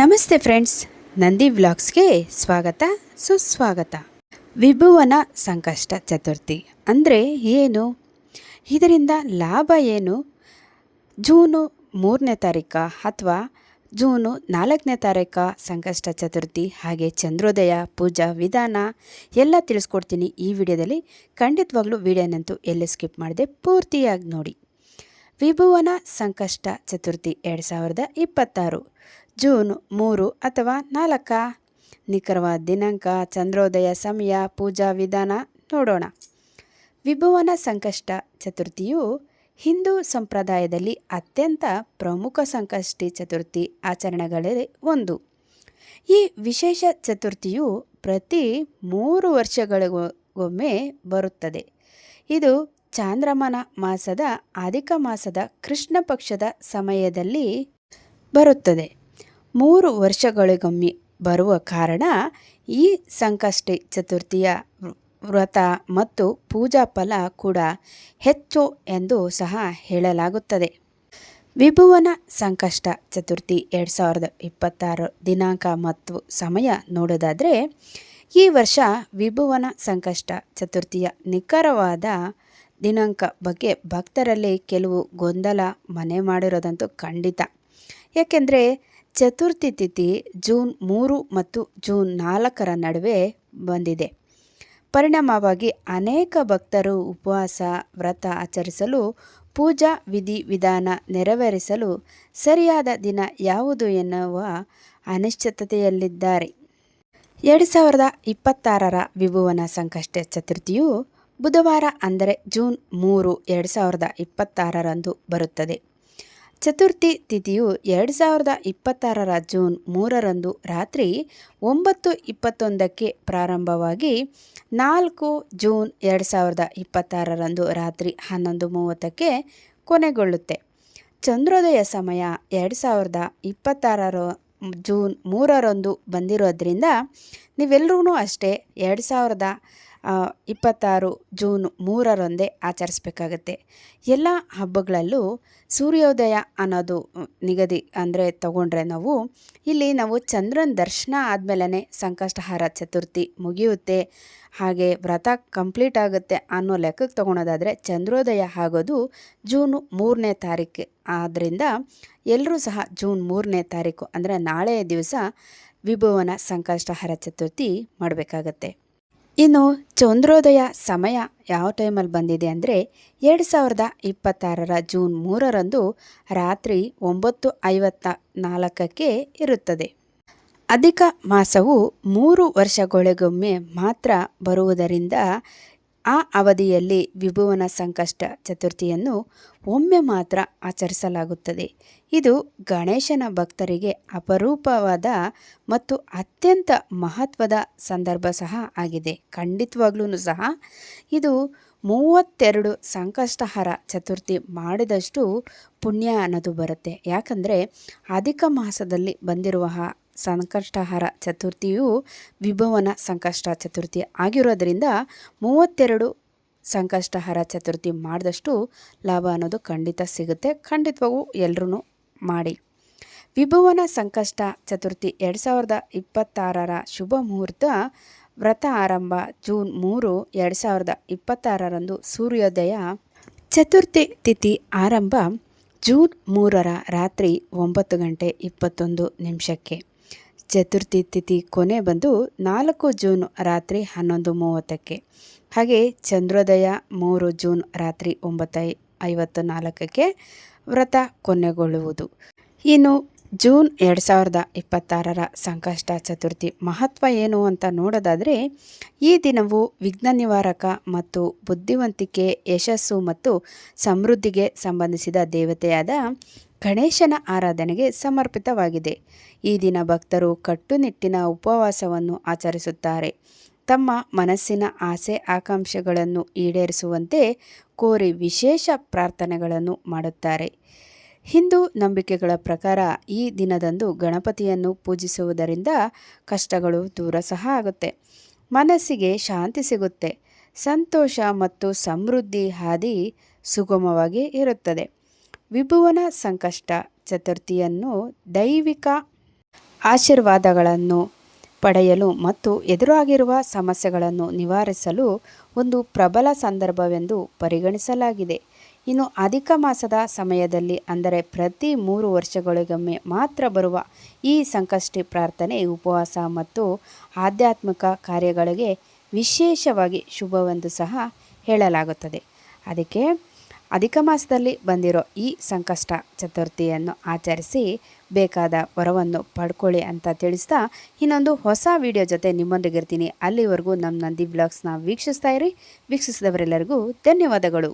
ನಮಸ್ತೆ ಫ್ರೆಂಡ್ಸ್, ನಂದಿ ವ್ಲಾಗ್ಸ್ಗೆ ಸ್ವಾಗತ ಸುಸ್ವಾಗತ. ವಿಭುವನ ಸಂಕಷ್ಟ ಚತುರ್ಥಿ ಅಂದರೆ ಏನು? ಇದರಿಂದ ಲಾಭ ಏನು? ಜೂನು 3ನೇ ತಾರೀಕ ಅಥವಾ ಜೂನು 4ನೇ ತಾರೀಕ ಸಂಕಷ್ಟ ಚತುರ್ಥಿ, ಹಾಗೆ ಚಂದ್ರೋದಯ ಪೂಜಾ ವಿಧಾನ ಎಲ್ಲ ತಿಳಿಸ್ಕೊಡ್ತೀನಿ ಈ ವಿಡಿಯೋದಲ್ಲಿ. ಖಂಡಿತವಾಗ್ಲೂ ವಿಡಿಯೋನಂತೂ ಎಲ್ಲೂ ಸ್ಕಿಪ್ ಮಾಡದೆ ಪೂರ್ತಿಯಾಗಿ ನೋಡಿ. ವಿಭುವನ ಸಂಕಷ್ಟ ಚತುರ್ಥಿ 2026 ಜೂನ್ 3 ಅಥವಾ 4. ನಿಖರವಾದ ದಿನಾಂಕ, ಚಂದ್ರೋದಯ ಸಮಯ, ಪೂಜಾ ವಿಧಾನ ನೋಡೋಣ. ವಿಭುವನ ಸಂಕಷ್ಟ ಚತುರ್ಥಿಯು ಹಿಂದೂ ಸಂಪ್ರದಾಯದಲ್ಲಿ ಅತ್ಯಂತ ಪ್ರಮುಖ ಸಂಕಷ್ಟಿ ಚತುರ್ಥಿ ಆಚರಣೆಗಳಲ್ಲಿ ಒಂದು. ಈ ವಿಶೇಷ ಚತುರ್ಥಿಯು ಪ್ರತಿ 3 ವರ್ಷಗಳಿಗೊಮ್ಮೆ ಬರುತ್ತದೆ. ಇದು ಚಾಂದ್ರಮಾನ ಮಾಸದ ಅಧಿಕ ಮಾಸದ ಕೃಷ್ಣ ಪಕ್ಷದ ಸಮಯದಲ್ಲಿ ಬರುತ್ತದೆ. 3 ವರ್ಷಗಳಿಗೊಮ್ಮೆ ಬರುವ ಕಾರಣ ಈ ಸಂಕಷ್ಟಿ ಚತುರ್ಥಿಯ ವ್ರತ ಮತ್ತು ಪೂಜಾ ಫಲ ಕೂಡ ಹೆಚ್ಚು ಎಂದು ಸಹ ಹೇಳಲಾಗುತ್ತದೆ. ವಿಭುವನ ಸಂಕಷ್ಟ ಚತುರ್ಥಿ 2026 ದಿನಾಂಕ ಮತ್ತು ಸಮಯ ನೋಡೋದಾದರೆ, ಈ ವರ್ಷ ವಿಭುವನ ಸಂಕಷ್ಟ ಚತುರ್ಥಿಯ ನಿಖರವಾದ ದಿನಾಂಕ ಬಗ್ಗೆ ಭಕ್ತರಲ್ಲಿ ಕೆಲವು ಗೊಂದಲ ಮನೆ ಮಾಡಿರೋದಂತೂ ಖಂಡಿತ. ಏಕೆಂದರೆ ಚತುರ್ಥಿ ತಿಥಿ ಜೂನ್ 3 ಮತ್ತು ಜೂನ್ 4 ನಡುವೆ ಬಂದಿದೆ. ಪರಿಣಾಮವಾಗಿ ಅನೇಕ ಭಕ್ತರು ಉಪವಾಸ ವ್ರತ ಆಚರಿಸಲು, ಪೂಜಾ ವಿಧಿವಿಧಾನ ನೆರವೇರಿಸಲು ಸರಿಯಾದ ದಿನ ಯಾವುದು ಎನ್ನುವ ಅನಿಶ್ಚಿತತೆಯಲ್ಲಿದ್ದಾರೆ. 2026 ವಿಭುವನ ಸಂಕಷ್ಟ ಚತುರ್ಥಿಯು ಬುಧವಾರ ಅಂದರೆ ಜೂನ್ 3, 2026 ಬರುತ್ತದೆ. ಚತುರ್ಥಿ ತಿಥಿಯು 2026 ಜೂನ್ 3 ರಾತ್ರಿ 9:21ಕ್ಕೆ ಪ್ರಾರಂಭವಾಗಿ 4 ಜೂನ್ 2026 ರಾತ್ರಿ 11:30ಕ್ಕೆ ಕೊನೆಗೊಳ್ಳುತ್ತೆ. ಚಂದ್ರೋದಯ ಸಮಯ 2026 ಜೂನ್ 3 ಬಂದಿರೋದ್ರಿಂದ ನೀವೆಲ್ಲರೂ ಅಷ್ಟೇ 2026 ಜೂನ್ 3 ಆಚರಿಸ್ಬೇಕಾಗತ್ತೆ. ಎಲ್ಲ ಹಬ್ಬಗಳಲ್ಲೂ ಸೂರ್ಯೋದಯ ಅನ್ನೋದು ನಿಗದಿ ಅಂದರೆ ತಗೊಂಡ್ರೆ ನಾವು ಚಂದ್ರನ ದರ್ಶನ ಆದಮೇಲೆ ಸಂಕಷ್ಟಹಾರ ಚತುರ್ಥಿ ಮುಗಿಯುತ್ತೆ, ಹಾಗೆ ವ್ರತ ಕಂಪ್ಲೀಟ್ ಆಗುತ್ತೆ ಅನ್ನೋ ಲೆಕ್ಕಕ್ಕೆ ತೊಗೊಳೋದಾದರೆ ಚಂದ್ರೋದಯ ಆಗೋದು ಜೂನ್ 3ನೇ ತಾರೀಕು. ಆದ್ದರಿಂದ ಎಲ್ಲರೂ ಸಹ ಜೂನ್ 3ನೇ ತಾರೀಕು ಅಂದರೆ ನಾಳೆ ದಿವಸ ವಿಭುವನ ಸಂಕಷ್ಟಹಾರ ಚತುರ್ಥಿ ಮಾಡಬೇಕಾಗತ್ತೆ. ಇನ್ನು ಚಂದ್ರೋದಯ ಸಮಯ ಯಾವ ಟೈಮಲ್ಲಿ ಬಂದಿದೆ ಅಂದರೆ 2026 ಜೂನ್ 3 ರಾತ್ರಿ 9:54ಕ್ಕೆ ಇರುತ್ತದೆ. ಅಧಿಕ ಮಾಸವು 3 ವರ್ಷಗಳಿಗೊಮ್ಮೆ ಮಾತ್ರ ಬರುವುದರಿಂದ ಆ ಅವಧಿಯಲ್ಲಿ ವಿಭುವನ ಸಂಕಷ್ಟ ಚತುರ್ಥಿಯನ್ನು ಒಮ್ಮೆ ಮಾತ್ರ ಆಚರಿಸಲಾಗುತ್ತದೆ. ಇದು ಗಣೇಶನ ಭಕ್ತರಿಗೆ ಅಪರೂಪವಾದ ಮತ್ತು ಅತ್ಯಂತ ಮಹತ್ವದ ಸಂದರ್ಭ ಸಹ ಆಗಿದೆ. ಖಂಡಿತವಾಗ್ಲೂ ಸಹ ಇದು 32 ಸಂಕಷ್ಟಹಾರ ಚತುರ್ಥಿ ಮಾಡಿದಷ್ಟು ಪುಣ್ಯ ಅನ್ನೋದು ಬರುತ್ತೆ. ಯಾಕಂದರೆ ಅಧಿಕ ಮಾಸದಲ್ಲಿ ಬಂದಿರುವ ಸಂಕಷ್ಟಹಾರ ಚತುರ್ಥಿಯು ವಿಭುವನ ಸಂಕಷ್ಟ ಚತುರ್ಥಿ ಆಗಿರೋದ್ರಿಂದ 32 ಸಂಕಷ್ಟಹಾರ ಚತುರ್ಥಿ ಮಾಡಿದಷ್ಟು ಲಾಭ ಅನ್ನೋದು ಖಂಡಿತ ಸಿಗುತ್ತೆ. ಖಂಡಿತವಾಗೂ ಎಲ್ಲರೂ ಮಾಡಿ. ವಿಭುವನ ಸಂಕಷ್ಟ ಚತುರ್ಥಿ 2026 ಶುಭ ಮುಹೂರ್ತ ವ್ರತ ಆರಂಭ ಜೂನ್ 3, 2026 ಸೂರ್ಯೋದಯ. ಚತುರ್ಥಿ ತಿಥಿ ಆರಂಭ ಜೂನ್ 3 ರಾತ್ರಿ 9:21 ಚತುರ್ಥಿ ತಿಥಿ ಕೊನೆ ಬಂದು 4 ಜೂನ್ ರಾತ್ರಿ 11:30. ಹಾಗೆ ಚಂದ್ರೋದಯ 3 ಜೂನ್ ರಾತ್ರಿ 9:54ಕ್ಕೆ ವ್ರತ ಕೊನೆಗೊಳ್ಳುವುದು. ಇನ್ನು ಜೂನ್ 2026 ಸಂಕಷ್ಟ ಚತುರ್ಥಿ ಮಹತ್ವ ಏನು ಅಂತ ನೋಡೋದಾದರೆ, ಈ ದಿನವು ವಿಘ್ನ ನಿವಾರಕ ಮತ್ತು ಬುದ್ಧಿವಂತಿಕೆ, ಯಶಸ್ಸು ಮತ್ತು ಸಮೃದ್ಧಿಗೆ ಸಂಬಂಧಿಸಿದ ದೇವತೆಯಾದ ಗಣೇಶನ ಆರಾಧನೆಗೆ ಸಮರ್ಪಿತವಾಗಿದೆ. ಈ ದಿನ ಭಕ್ತರು ಕಟ್ಟುನಿಟ್ಟಿನ ಉಪವಾಸವನ್ನು ಆಚರಿಸುತ್ತಾರೆ. ತಮ್ಮ ಮನಸ್ಸಿನ ಆಸೆ ಆಕಾಂಕ್ಷೆಗಳನ್ನು ಈಡೇರಿಸುವಂತೆ ಕೋರಿ ವಿಶೇಷ ಪ್ರಾರ್ಥನೆಗಳನ್ನು ಮಾಡುತ್ತಾರೆ. ಹಿಂದೂ ನಂಬಿಕೆಗಳ ಪ್ರಕಾರ ಈ ದಿನದಂದು ಗಣಪತಿಯನ್ನು ಪೂಜಿಸುವುದರಿಂದ ಕಷ್ಟಗಳು ದೂರ ಸಹ ಆಗುತ್ತೆ, ಮನಸ್ಸಿಗೆ ಶಾಂತಿ ಸಿಗುತ್ತೆ, ಸಂತೋಷ ಮತ್ತು ಸಮೃದ್ಧಿ ಹಾದಿ ಸುಗಮವಾಗಿ ಇರುತ್ತದೆ. ವಿಭುವನ ಸಂಕಷ್ಟ ಚತುರ್ಥಿಯನ್ನು ದೈವಿಕ ಆಶೀರ್ವಾದಗಳನ್ನು ಪಡೆಯಲು ಮತ್ತು ಎದುರಾಗಿರುವ ಸಮಸ್ಯೆಗಳನ್ನು ನಿವಾರಿಸಲು ಒಂದು ಪ್ರಬಲ ಸಂದರ್ಭವೆಂದು ಪರಿಗಣಿಸಲಾಗಿದೆ. ಇನ್ನು ಅಧಿಕ ಮಾಸದ ಸಮಯದಲ್ಲಿ ಅಂದರೆ ಪ್ರತಿ 3 ವರ್ಷಗಳಿಗೊಮ್ಮೆ ಮಾತ್ರ ಬರುವ ಈ ಸಂಕಷ್ಟಿ ಪ್ರಾರ್ಥನೆ, ಉಪವಾಸ ಮತ್ತು ಆಧ್ಯಾತ್ಮಿಕ ಕಾರ್ಯಗಳಿಗೆ ವಿಶೇಷವಾಗಿ ಶುಭವೆಂದು ಸಹ ಹೇಳಲಾಗುತ್ತದೆ. ಅದಕ್ಕೆ ಅಧಿಕ ಮಾಸದಲ್ಲಿ ಬಂದಿರೋ ಈ ಸಂಕಷ್ಟ ಚತುರ್ಥಿಯನ್ನು ಆಚರಿಸಿ ಬೇಕಾದ ವರವನ್ನು ಪಡ್ಕೊಳ್ಳಿ ಅಂತ ತಿಳಿಸ್ತಾ ಇನ್ನೊಂದು ಹೊಸ ವಿಡಿಯೋ ಜೊತೆ ನಿಮ್ಮೊಂದಿಗಿರ್ತೀನಿ. ಅಲ್ಲಿವರೆಗೂ ನಮ್ಮ ನಂದಿ ಬ್ಲಾಗ್ಸ್ನ ವೀಕ್ಷಿಸ್ತಾ ಇರಿ. ವೀಕ್ಷಿಸಿದವರೆಲ್ಲರಿಗೂ ಧನ್ಯವಾದಗಳು.